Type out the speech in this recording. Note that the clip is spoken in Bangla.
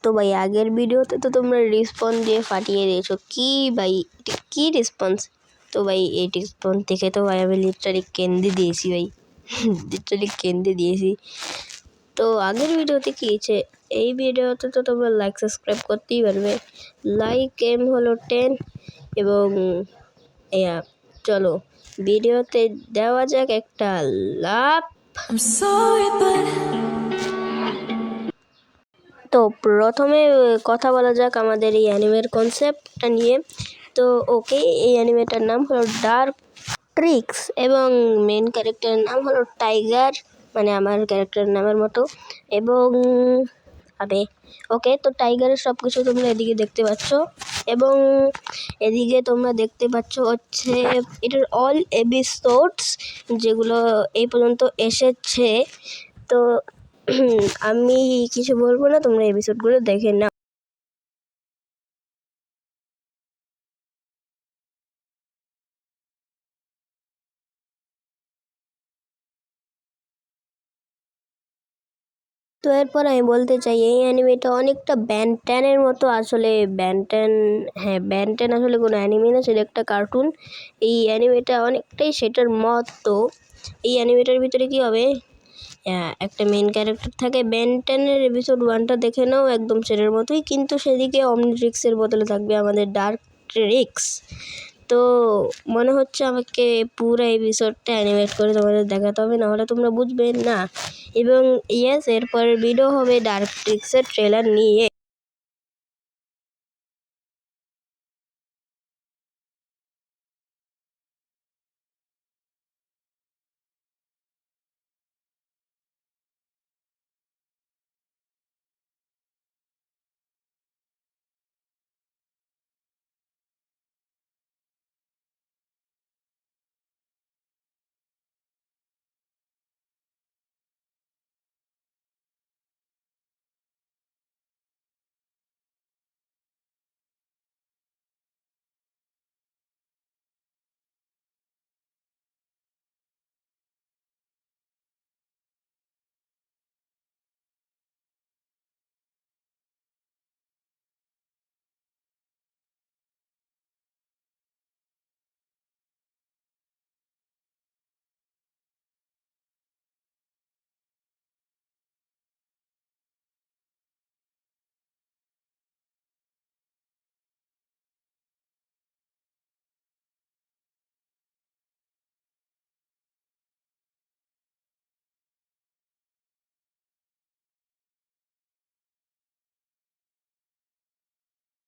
তো ভাই আগের ভিডিওতে তো তোমরা রেসপন্স দিয়ে ফাটিয়ে দিয়েছো, কি ভাই এটা কী রেসপন্স? তো ভাই এই রেসপন্স থেকে তো ভাই আমি লিটারালি কেঁদে দিয়েছি ভাই, লিটারালি কেঁদে দিয়েছি। তো আগের ভিডিওতে কী হয়েছে, এই ভিডিওতে তো তোমরা লাইক সাবস্ক্রাইব করতেই পারবে। লাইক এম হলো 10 এবং চলো ভিডিওতে দেওয়া যাক একটা লাভ। তো প্রথমে কথা বলা যাক আমাদের এই অ্যানিমের কনসেপ্টটা নিয়ে। তো ওকে, এই অ্যানিমেটার নাম হলো ডার্ক ট্রিক্স এবং মেন ক্যারেক্টারের নাম হলো টাইগার, মানে আমার ক্যারেক্টারের নামের মতো। এবং ওকে, তো টাইগারের সব কিছু তোমরা এদিকে দেখতে পাচ্ছ এবং এদিকে তোমরা দেখতে পাচ্ছ হচ্ছে এটার অল এপিসোডস যেগুলো এই পর্যন্ত এসেছে। তো আমি কিছু বলবো না, তোমরা এপিসোডগুলো দেখে নাও। তো এরপর আমি বলতে চাই এই অ্যানিমেটা অনেকটা ব্যান ট্যানের মতো। আসলে ব্যান ট্যান আসলে কোনো অ্যানিমে না, সেটা একটা কার্টুন। এই অ্যানিমেটা অনেকটাই সেটার মতো। এই অ্যানিমেটার ভিতরে কী হবে, একটা মেন ক্যারেক্টার থাকে। ব্যান ট্যানের এপিসোড 1টা দেখে নাও, একদম সেটার মতোই, কিন্তু সেদিকে অমনিট্রিক্সের বদলে থাকবে আমাদের ডার্ক ট্রিক্স। তো মনে হচ্ছে আমাকে পুরো এপিসোডটা অ্যানিমেট করে তোমাদের দেখাতে হবে, নাহলে তোমরা বুঝবে না। এবং এরপরের ভিডিও হবে ডার্ক ট্রিক্সের ট্রেলার নিয়ে।